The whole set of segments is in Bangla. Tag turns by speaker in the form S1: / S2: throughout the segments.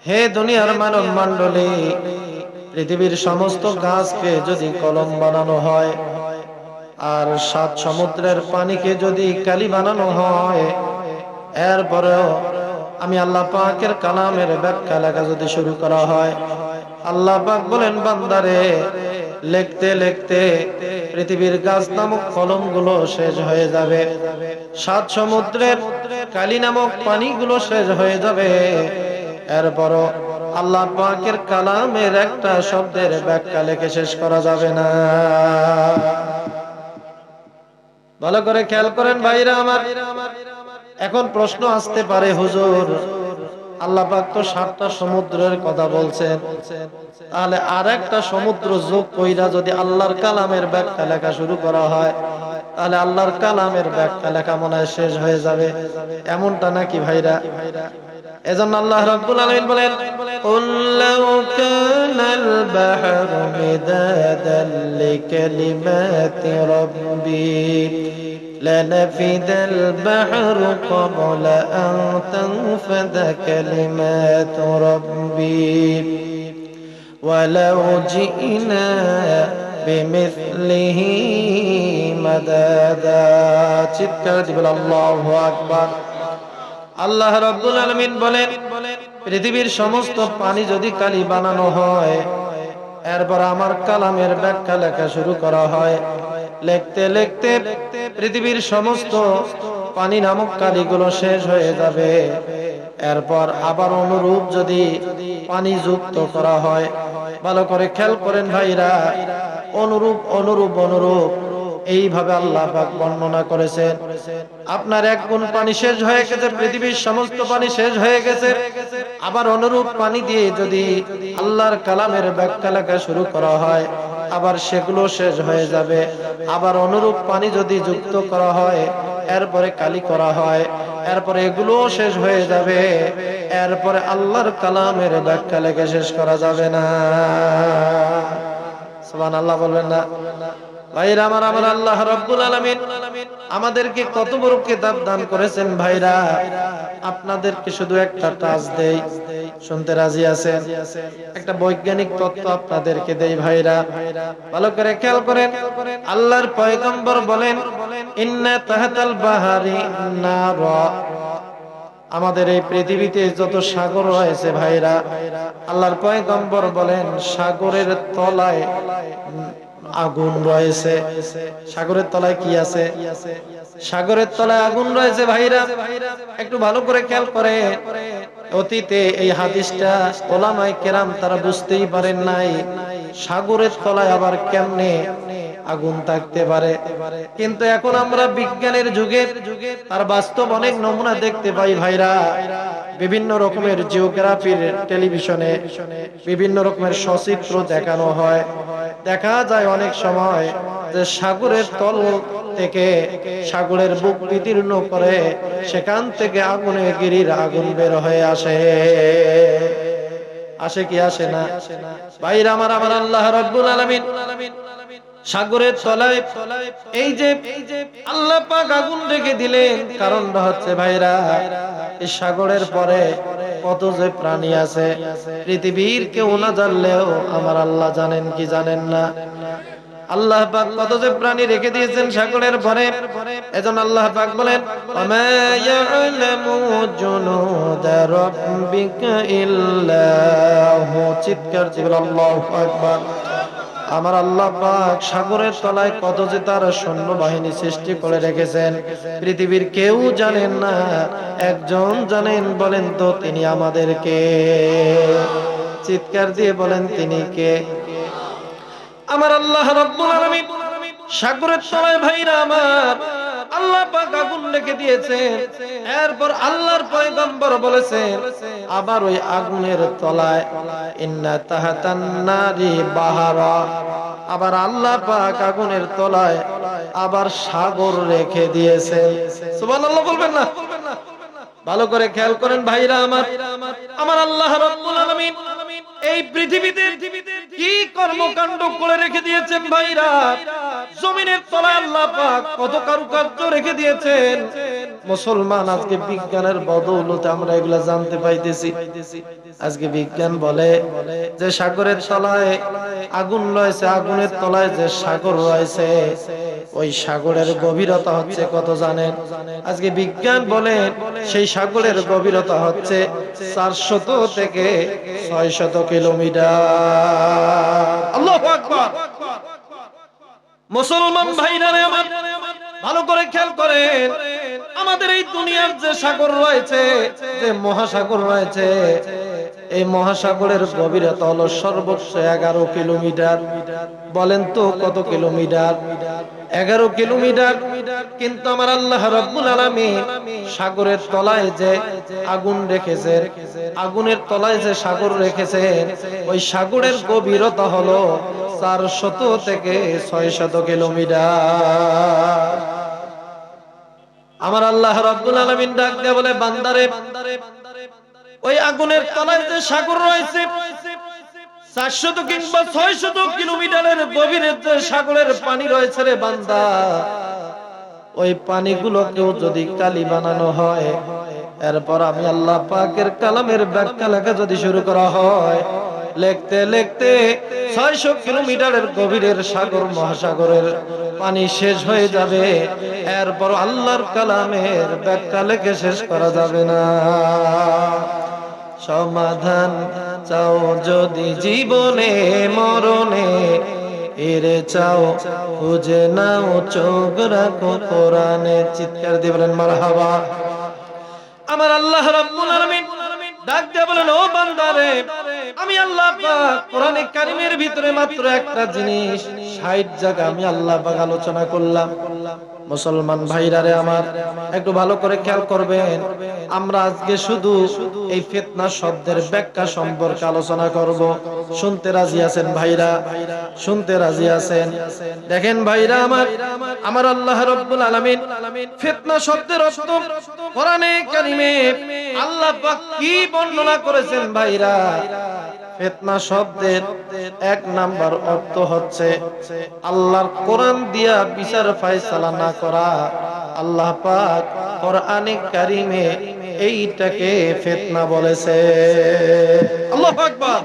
S1: হে দুনিয়ার মানব মণ্ডলী, পৃথিবীর সমস্ত গাছকে যদি কলম বানানো হয় আর 7 সমুদ্রের পানিকে যদি কালি বানানো হয়, এরপরেও আমি আল্লাহ পাকের কালামের ব্যাখ্যা লেখা যদি শুরু করা হয়, আল্লাহ পাক বলেন বান্দারে, লিখতে লিখতে পৃথিবীর গাছ নামক কলমগুলো শেষ হয়ে যাবে, 7 সমুদ্রের কালি নামক পানিগুলো শেষ হয়ে যাবে, এরপরও আল্লাহ পাকের কালামের একটা শব্দের ব্যাখ্যা লিখে শেষ করা যাবে না। ভালো করে খেয়াল করেন ভাইরা আমার। এখন প্রশ্ন আসতে পারে, হুজুর আল্লাহ পাক তো 7টা সমুদ্রের কথা বলছেন, তাহলে আর একটা সমুদ্র যোগ কইরা যদি আল্লাহর কালামের ব্যাখ্যা লেখা শুরু করা হয়, তাহলে আল্লাহর কালামের ব্যাখ্যা লেখা মনে হয় শেষ হয়ে যাবে, এমনটা নাকি ভাইরা? এজন্য আল্লাহ রাব্বুল আলামিন বলেন, কুল লাউ কানাল বাহরু মিদাদান লিকালিমাতি রাব্বি লানাফিদাল বাহরু ক্বাবলা আন তানফাদা কালিমাতু রাব্বি ওয়ালাউ জি'না বিমিসলিহি মাদাদা। চিৎকার দিবেন আল্লাহু আকবার। আল্লাহ রাব্বুল আলামিন বলেন, পৃথিবীর সমস্ত পানি যদি কালি বানানো হয়, এরপর আমার কালামের ব্যাখ্যা লেখা শুরু করা হয়, লিখতে লিখতে পৃথিবীর সমস্ত পানি নামক কালিগুলো শেষ হয়ে যাবে, এরপর আবার অনুরূপ যদি পানি যুক্ত করা হয়, ভালো করে খেয়াল করেন ভাইরা, অনুরূপ অনুরূপ অনুরূপ এইভাবে আল্লাহ পাক বর্ণনা করেছেন। আপনার 1 গুণ পানি শেষ হয়ে গেছে, পৃথিবীর সমস্ত পানি শেষ হয়ে গেছে, আবার অনুরূপ পানি দিয়ে যদি আল্লাহর কালামের ব্যাখ্যা লেখা শুরু করা হয়, আবার সেগুলো শেষ হয়ে যাবে, আবার অনুরূপ পানি যদি যুক্ত করা হয়, এরপরে কালি করা হয়, এরপরে এগুলোও শেষ হয়ে যাবে, এরপরে আল্লাহর কালামের ব্যাখ্যা লেখা শেষ করা যাবে না। সুবহানাল্লাহ বলবেন না? ভাইরা আমার, আমার আল্লাহ রাব্বুল আলামিন আমাদেরকে কত বড় কিতাব দান করেছেন ভাইরা। আপনাদেরকে শুধু একটা টাচ দেই, শুনতে রাজি আছেন? একটা বৈজ্ঞানিক তত্ত্ব আপনাদেরকে দেই ভাইরা, ভালো করে খেয়াল করেন। আল্লাহর পয়গম্বর বলেন, ইন্না তাহতাল বাহারি নারা, আমাদের এই পৃথিবীতে যত সাগর রয়েছে ভাইরা, আল্লাহর পয়গম্বর বলেন সাগরের তলায় আগুন রয়েছে। সাগরের তলায় কি আছে? সাগরের তলায় আগুন রয়েছে ভাইরা। একটু ভালো করে খেয়াল করে, অতীতে এই হাদিসটা ওলামায়ে কেরাম তারা বুঝতেই পারেন নাই, সাগরের তলায় আবার কেমনে আগুন থাকতে পারে। কিন্তু এখন আমরা বিজ্ঞানের যুগে তার বাস্তব অনেক নমুনা দেখতে পাই ভাইরা। বিভিন্ন রকমের জিওগ্রাফির টেলিভিশনে বিভিন্ন রকমের সচিত্র দেখানো হয়, দেখা যায় অনেক সময় যে সাগরের তল থেকে, সাগরের বুক বিদীর্ণ করে সেখান থেকে আগুনে গিরির আগুন বের হয়ে আসে। আসে কি আসে না? ভাইরা আমার, আমার আল্লাহ রাব্বুল আলামিন সাগরের তলায় এই যে আল্লাহ পাক আগুন রেখে দিলেন, কারণটা হচ্ছে ভাইরা, এই সাগরের পরে কত যে প্রাণী আছে, পৃথিবীর কেউ না জানলেও আমার আল্লাহ জানেন কি জানেন না? আল্লাহ পাক কত যে প্রাণী রেখে দিয়েছেন সাগরের পরে। এজন্য আল্লাহ পাক বলেন, ওয়ামা ইয়ালামু জুনুদা রাব্বিকা ইল্লাহু। চিৎকার দিবেন আল্লাহু আকবার। আমার আল্লাহ পাক সাগরের তলায় কত যে তার সৈন্য বাহিনী সৃষ্টি করে রেখেছেন, পৃথিবীর কেউ জানেন না, একজন জানেন। বলেন তো তিনি আমাদেরকে? চিৎকার দিয়ে বলেন তিনি কে? আমার আল্লাহ রাব্বুল আলামিন সাগরের তলায় ভাইরা আমার আল্লাহ পাক আগুন রেখে দিয়েছেন। এরপর আল্লাহর পয়গম্বর বলেছেন, আবার ওই আগুনের তলায় ইন্না তাহাতান নারি বাহারা, আবার আল্লাহ পাক আগুনের তলায় আবার সাগর রেখে দিয়েছেন। সুবহানাল্লাহ বলবেন না? ভালো করে খেয়াল করেন ভাইরা আমার, আমার আল্লাহ রাব্বুল আলামিন এই পৃথিবীতে কি কর্মকাণ্ড করে রেখে দিয়েছেন ভাইরা। জমিনের তলায় আল্লাহ পাক কত কারুকার্য রেখে দিয়েছেন। মুসলমান আজকে বিজ্ঞানের বদৌলতে আমরা এগুলা জানতে পাইতেছি। আজকে বিজ্ঞান বলে যে সাগরের তলায় আগুন রয়েছে, আগুনের তলায় যে সাগর রয়েছে, ওই সাগরের গভীরতা হচ্ছে কত জানেন? আজকে বিজ্ঞান বলে সেই সাগরের গভীরতা হচ্ছে 400 থেকে 600 কিলোমিটার। আল্লাহু আকবার। মুসলমান ভাইরা আমার ভালো করে খেয়াল করেন, আমাদের এই দুনিয়ার যে সাগর রয়েছে, যে মহাসাগর রয়েছে, এই মহাসাগরের গভীরতা হলো সর্বোচ্চ 11 কিলোমিটার। বলেন তো কত কিলোমিটার? 11 কিলোমিটার। কিন্তু আমার আল্লাহ রাব্বুল আলামিন সাগরের তলায় যে আগুন রেখেছেন, আগুনের তলায় যে সাগর রেখেছেন, ওই সাগরের গভীরতা হলো 400 থেকে 600 কিলোমিটার। আমার আল্লাহ রাব্বুল আলামিন ডাক দিয়ে বলে, বান্দারে, ওই আগুনের তলায় যে সাগর রয়েছে 400 কিংবা 600 কিলোমিটারের গভীরে যে সাগরের পানি রয়েছে রে বান্দা, ওই পানিগুলোকেও যদি কালি বানানো হয়, এরপর আমি আল্লাহ পাকের কালামের ব্যাখ্যা লেখা যদি শুরু করা হয়, লিখতে লিখতে 600 কিলোমিটারের গভীরের সাগর মহাসাগরের পানি শেষ হয়ে যাবে। এরপর আল্লাহর কালামের ব্যাখ্যা লেখে শেষ করা যাবে না। সমাধান চাও যদি জীবনে মরণে, এরে চাও খুঁজে নাও চোখ রাখো কোরআনে। চিৎকার দিয়ে বলেন মারহাবা। আমার আল্লাহ রাব্বুল আলামিন ডাক দিয়ে বলেন, ও বান্দারে, আমি আল্লাহ পাক কোরআনে কারীমের ভিতরে মাত্র একটা জিনিস 60 জায়গা আমি আল্লাহ পাক আলোচনা করলাম। মুসলমান ভাইরা রে আমার, একটু ভালো করে খেয়াল করবেন। আমরা আজকে শুধু এই ফিতনা শব্দের ব্যাখ্যা সম্পর্কে আলোচনা করব। শুনতে রাজি আছেন ভাইরা? শুনতে রাজি আছেন? দেখেন ভাইরা আমার, আমার আল্লাহ রাব্বুল আলামিন ফিতনা শব্দের অর্থ কোরআনে কারীমে আল্লাহ পাক কি বর্ণনা করেছেন ভাইরা? ফিতনা শব্দের 1 নাম্বার অর্থ হচ্ছে আল্লাহর কোরআন দিয়া বিচার ফায়সালা না করা। আল্লাহ পাক কোরআনে কারীমে এইটাকে ফিতনা বলেছে। আল্লাহু আকবার।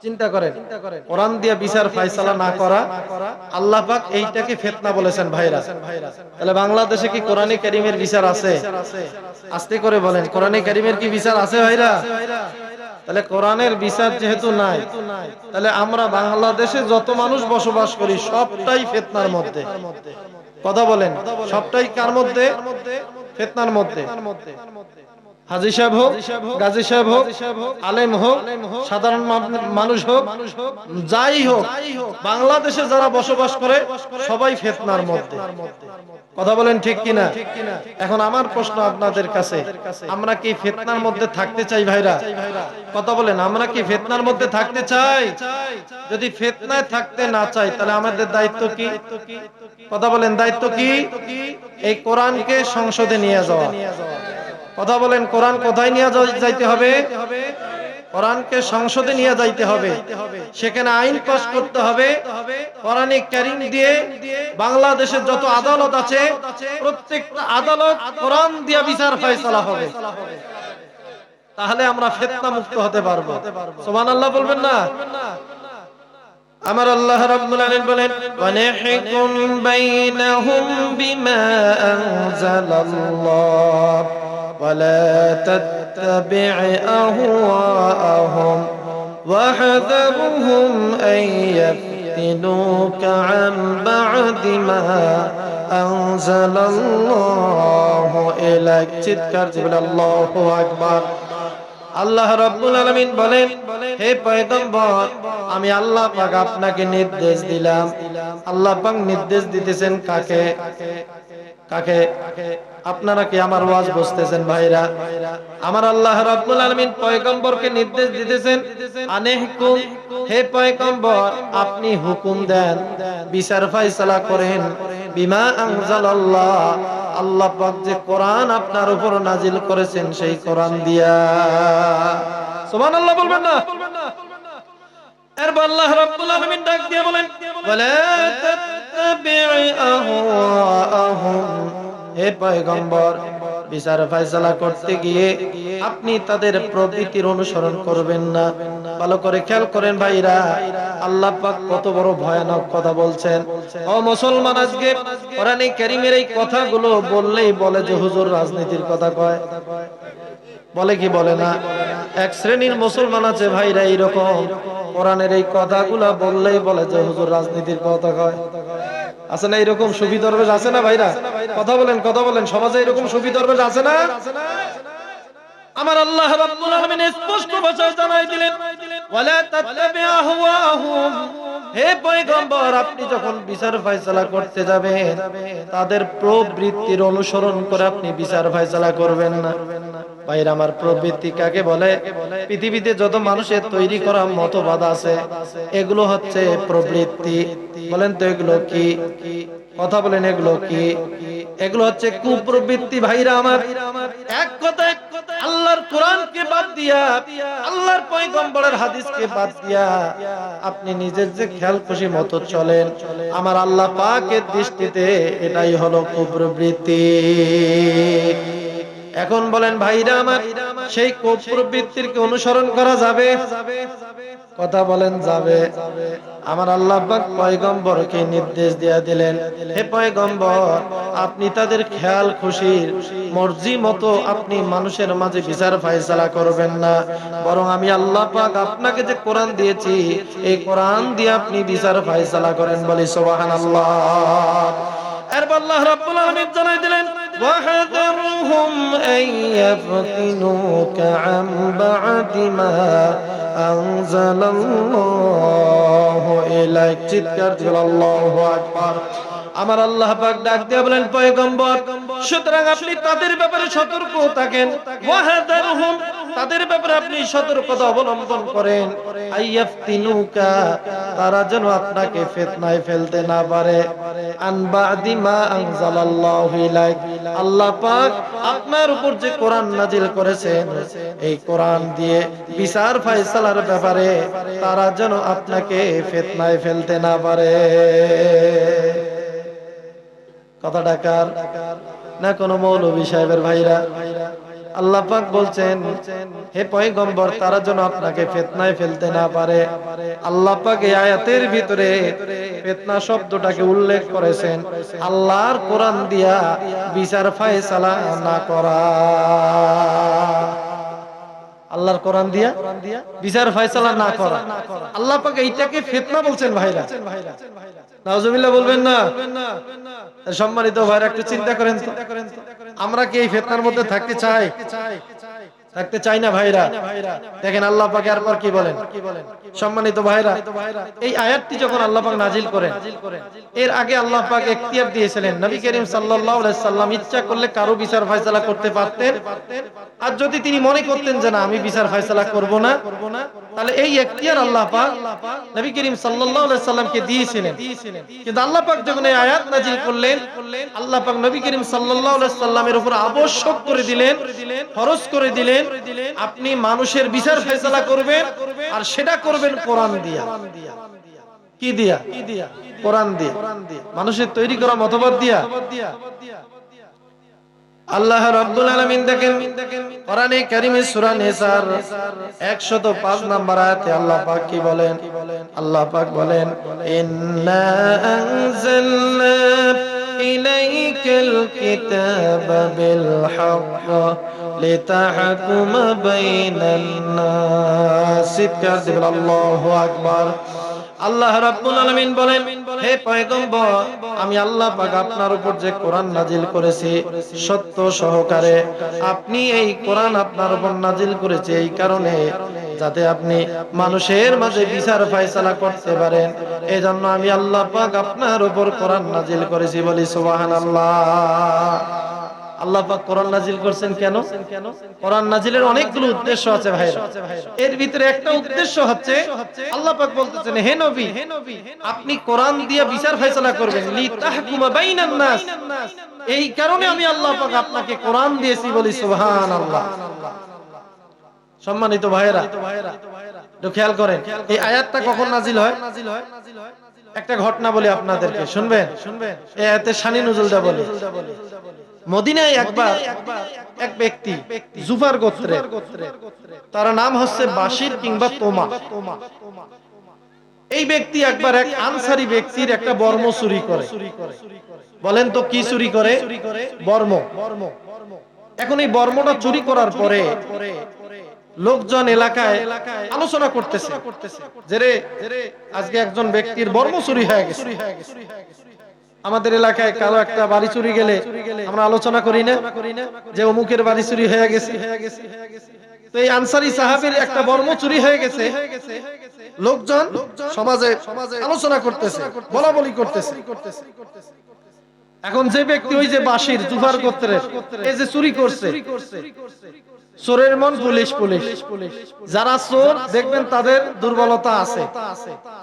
S1: চিন্তা করেন, কোরআন দিয়া বিচার ফায়সালা না করা, আল্লাহ পাক এইটাকে ফিতনা বলেছেন ভাইরা। তাহলে বাংলাদেশে কি কোরআনে কারীমের বিচার আছে? আস্তে করে বলেন, কোরআনে কারীমের কি বিচার আছে ভাইরা? তাহলে কোরআনের বিচার যেহেতু নাই, তাহলে আমরা বাংলাদেশে যত মানুষ বসবাস করি সবটাই ফিতনার মধ্যে। কথা বলেন, সবটাই কার মধ্যে? ফিতনার মধ্যে। হাজী সাহেব হোক, গাজী সাহেব হোক, আলেম হোক, সাধারণ মানুষ হোক, যাই হোক, বাংলাদেশে যারা বসবাস করে সবাই ফিতনার মধ্যে। কথা বলেন ঠিক কিনা? এখন আমার প্রশ্ন আপনাদের কাছে, আমরা কি ফিতনার মধ্যে থাকতে চাই ভাইরা? কথা বলেন, আমরা কি ফিতনার মধ্যে থাকতে চাই? যদি ফিতনায় থাকতে না চাই, তাহলে আমাদের দায়িত্ব কি? কথা বলেন, দায়িত্ব কি? এই কোরআনকে সংসদে নিয়ে যাওয়া। কথা বলেন, কোরআন কোথায় নিয়ে যাইতে হবে? কোরআনকে সংসদে নিয়ে যাইতে হবে। সেখানে আইন পাস করতে হবে। কোরআনে কারীম দিয়ে বাংলাদেশের যত আদালত আছে প্রত্যেকটা আদালত কোরআন দিয়ে বিচার ফায়সালা হবে। তাহলে আমরা ফিতনা মুক্ত হতে পারবো। সুবহানাল্লাহ বলবেন না? আমার আল্লাহ রাব্বুল আলামিন বলেন, ওয়া নাহকুম বাইনাহুম বিমা আনজালাল্লাহ ওয়া লা তাত্তাবি' আহওয়াআহুম ওয়াহযারহুম আন ইয়াফতিনুকা আন বা'দি মা আনজালাল্লাহু ইলাইক। চিৎকার দিয়ে আল্লাহু আকবার। আল্লাহ রাব্বুল আলামিন বলেন, হে পয়গম্বর, আমি আল্লাহ পাক আপনাকে নির্দেশ দিলাম। আল্লাহ পাক নির্দেশ দিতেছেন কাকে? কাকে? আপনারা কি আমার ওয়াজ বুঝতেছেন ভাইরা? আমার আল্লাহ রাব্বুল আলামিন পয়গম্বরকে নির্দেশ দিতেছেন, আনহকুম, হে পয়গম্বর, আপনি হুকুম দেন, বিচার ফায়সালা করেন, বিমা আনজালাল্লাহ, আল্লাহ পাক যে কোরআন আপনার উপর নাজিল করেছেন সেই কোরআন দিয়া। সুবহানাল্লাহ বলবেন না? এরপর আল্লাহ রাব্বুল আলামিন ডাক দিয়ে বলেন ওয়ালা তাত্তাবি'u আহওয়াআহুম, হে পয়গম্বর বিচার ফয়সালা করতে গিয়ে আপনি তাদের প্রবৃত্তির অনুসরণ করবেন না। ভালো করে খেয়াল করেন ভাইরা, আল্লাহ পাক কত বড় ভয়ানক কথা বলছেন। ও মুসলমান, আজকে কোরআনে কারীমের এই কথাগুলো বললেই বলে যে হুজুর রাজনীতির কথা কয়, বলে কি বলে না? এক শ্রেণীর মুসলমান আছে ভাইরা এইরকম, কোরআনের এই কথাগুলা বললেই বলে যে হুজুর রাজনীতির কথা কয়। আছে না এরকম সুফি দরবেশ? আছে না ভাইরা? কথা বলেন, কথা বলেন, সমাজে এরকম সুফি দরবেশ আছে না? আমার আল্লাহ রাব্বুল আলামিন স্পষ্ট ভাষায় জানাই দিলেন ওয়ালা তাত্তাবি আহওয়াহুম, হে পয়গম্বর আপনি যখন বিচার ফয়সালা করতে যাবেন তাদের প্রবৃত্তির অনুসরণ করে আপনি বিচার ফয়সালা করবেন না। ভাইরা আমার, প্রবৃত্তি কাকে বলে? পৃথিবীতে যত মানুষের তৈরি করা মতবাদ আছে এগুলো হচ্ছে প্রবৃত্তি। বলেন তো এগুলো কি? কথা বলেন, এগুলো কি? এগুলো হচ্ছে কুপ্রবৃত্তি। ভাইরা আমার, এক কথায় আল্লাহর কোরআনকে বাদ দিয়া, আল্লাহর পয়গম্বরের হাদিসকে বাদ দিয়া আপনি নিজের যে খেয়াল খুশি মতো চলেন, আমার আল্লাহ পাকের দৃষ্টিতে এটাই হলো কুপ্রবৃত্তি। এখন বলেন ভাইরা আমার, সেই কুপ্রবৃত্তির কি অনুসরণ করা যাবে? কথা বলেন, যাবে? আমার আল্লাহ পাক পয়গম্বরকে নির্দেশ দিয়ে দিলেন, হে পয়গম্বর আপনি তাদের খেয়াল খুশির মর্জি মতো আপনি মানুষের মাঝে বিচার ফয়সালা করবেন না, বরং আমি আল্লাহ পাক আপনাকে যে কোরআন দিয়েছি এই কোরআন দিয়ে আপনি বিচার ফয়সালা করেন। বলি সুবহানাল্লাহ। এরপর আল্লাহ রাব্বুল আলামিন জানাই দিলেন ওয়াহদারহুম আন ইয়াফতিনুকা আন বা'দি মা আনজালাল্লাহু ইলাইক। চিৎকার দিবেন আল্লাহু আকবার। আমার আল্লাহ পাক ডাক দিয়ে বলেন পয়গম্বর সুতরাং আপনি তাদের ব্যাপারে সতর্ক থাকেন, ওয়াহদারহুম তাদের ব্যাপারে আপনি সতর্কতা অবলম্বন করেন, আইয়াফতিনুকা তারা যেন আপনাকে ফিতনায় ফেলতে না পারে, আন বা'দি মা আনজালাল্লাহু ইলাইক আল্লাহ পাক আপনার উপর যে কোরআন নাজিল করেছেন এই কোরআন দিয়ে বিচার ফয়সালার ব্যাপারে তারা যেন আপনাকে ফিতনায় ফেলতে না পারে। কথাটা কার? না কোন মৌলভী সাহেবের? ভাইরা, আল্লাহ পাক বলছেন হে পয়গম্বর তারা যেন আপনাকে ফিতনায় ফেলতে না পারে। আল্লাহ পাক এই আয়াতের ভিতরে ফিতনা শব্দটাকে উল্লেখ করেছেন আল্লাহর কোরআন দিয়া বিচার ফয়সালা না করা। আল্লাহর কোরআন দিয়া বিচার ফয়সালা না করা, আল্লাহ পাক এইটাকে ফিতনা বলছেন। ভাইরা নাউজুবিল্লাহ বলবেন না? সম্মানিত ভাইরা একটু চিন্তা করেন তো, আমরা কি এই ফিতনার মধ্যে থাকতে চাই? থাকতে চাই না ভাইরা। দেখেন আল্লাহ পাক এরপর কি বলেন। সম্মানিত ভাইরা, এই আয়াতটি যখন আল্লাহ পাক নাজিল করেন এর আগে আল্লাহ পাক এখতিয়ার দিয়েছিলেন নবী করিম সাল্লাল্লাহু আলাইহি সাল্লাম ইচ্ছা করলে কারো বিচার ফয়সালা করতে পারতেন, আর যদি তিনি মনে করতেন যে না আমি বিচার ফয়সালা করব না, তাহলে এই এখতিয়ার আল্লাহ পাক নবী করিম সাল্লাল্লাহু আলাইহি সাল্লামকে দিয়েছিলেন। কিন্তু আল্লাহ পাক যখন এই আয়াত নাজিল করলেন আল্লাহ পাক নবী করিম সাল্লাল্লাহু আলাইহি সাল্লামের উপর আবশ্যক করে দিলেন, ফরজ করে দিলেন আপনি মানুষের বিচার ফয়সালা করবেন, আর সেটা করবেন কোরআন দিয়া। কি দিয়া? কোরআন দিয়া, মানুষের তৈরি করা মতবাদ দিয়া। আল্লাহ রাব্বুল আলামিন দেখেন কোরআনে কারীমে সূরা নিসার 105 নম্বর আয়াতে আল্লাহ পাক কি বলেন? আল্লাহ পাক বলেন ইন্না আনজালনা ইলাইকাল কিতাবা বিল হক লিতাহকুমা বাইনান নাস। আল্লাহু আকবার। আল্লাহ রাব্বুল আলামিন বলেন হে পয়গম্বর আমি আল্লাহ পাক আপনার উপর যে কোরআন নাজিল করেছি সত্য সহকারে আপনি এই কোরআন আপনার উপর নাজিল করেছে এই কারণে যাতে আপনি মানুষের মাঝে বিচার ফয়সালা করতে পারেন, এজন্য আমি আল্লাহ পাক আপনার উপর কোরআন নাজিল করেছি। বলি সুবহানাল্লাহ। আল্লাহ পাক কোরআন নাজিল করেছেন কেন? কোরআন নাজিলের অনেকগুলো উদ্দেশ্য আছে ভাইরা। এর ভিতরে একটা উদ্দেশ্য হচ্ছে আল্লাহ পাক বলতেছেন হে নবী আপনি কোরআন দিয়ে বিচার ফয়সালা করবেন, লিতাহকুমা বাইনান নাস, এই কারণে আমি আল্লাহ পাক আপনাকে কোরআন দিয়েছি। বলি সুবহানাল্লাহ। সম্মানিত ভাইরা, একটু খেয়াল করেন এই আয়াতটা কখন নাজিল হয়। একটা ঘটনা বলি আপনাদেরকে, শুনবেন? এই আয়াতের শানি নুজুলটা বলি। মদিনায় একবার এক ব্যক্তি জুফার গোত্রের, তার নাম হচ্ছে বাশির কিংবা তোমা। এই ব্যক্তি একবার এক আনসারী ব্যক্তির একটা বর্ম চুরি করে। বলেন তো কি চুরি করে? বর্ম। এখন এই বর্মটা চুরি করার পরে লোকজন এলাকায় আলোচনা করতেছে যে রে আজকে একজন ব্যক্তির বর্ম চুরি হয়ে গেছে। আমাদের এলাকায় কারো একটা বাড়ি চুরি গেলে আমরা আলোচনা করি না যে অমুকের বাড়ি চুরি হয়ে গেছে। তো এই আনসারী সাহাবীর একটা বর্ম চুরি হয়ে গেছে, লোকজন সমাজে আলোচনা করতেছে, বলা বলি করতেছে। এখন যে ব্যক্তি ওই যে বাশির জুফার গোত্রের এই যে চুরি করছে, চোরের মন পুলিশ পুলিশ। যারা চোর দেখবেন তাদের দুর্বলতা আছে,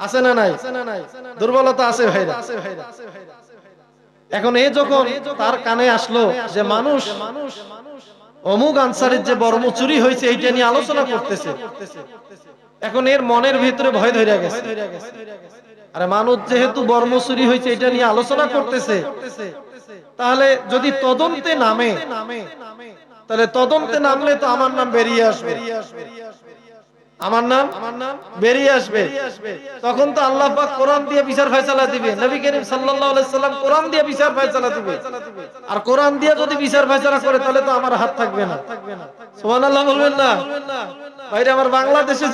S1: আছে না নাই? দুর্বলতা আছে ভাইরা। এখন এই যখন তার কানে আসলো যে মানুষ অমুক আনসারের যে বর্ম চুরি হয়েছে এইটা নিয়ে আলোচনা করতেছে, এখন এর মনের ভিতরে ভয় ধরে গেছে। আরে মানুষ যেহেতু বর্ম চুরি হয়েছে এটা নিয়ে আলোচনা করতেছে, তাহলে যদি তদন্তে নামে, তাহলে তদন্তে নামলে তো আমার নাম বেরিয়ে আসবে, আমার নাম বেরিয়ে আসবে। তখন তো আল্লাহ পাক কোরআন দিয়ে বিচার ফয়সালা দিবে, নবী করিম সাল্লাল্লাহু আলাইহি সাল্লাম কোরআন দিয়ে বিচার ফয়সালা দিবে। আর কোরআন দিয়ে যদি বিচার ফয়সালা করে তাহলে তো আমার হাত থাকবে না। সুবহানাল্লাহ বলবেন না? ভাইরা আমার বাংলাদেশে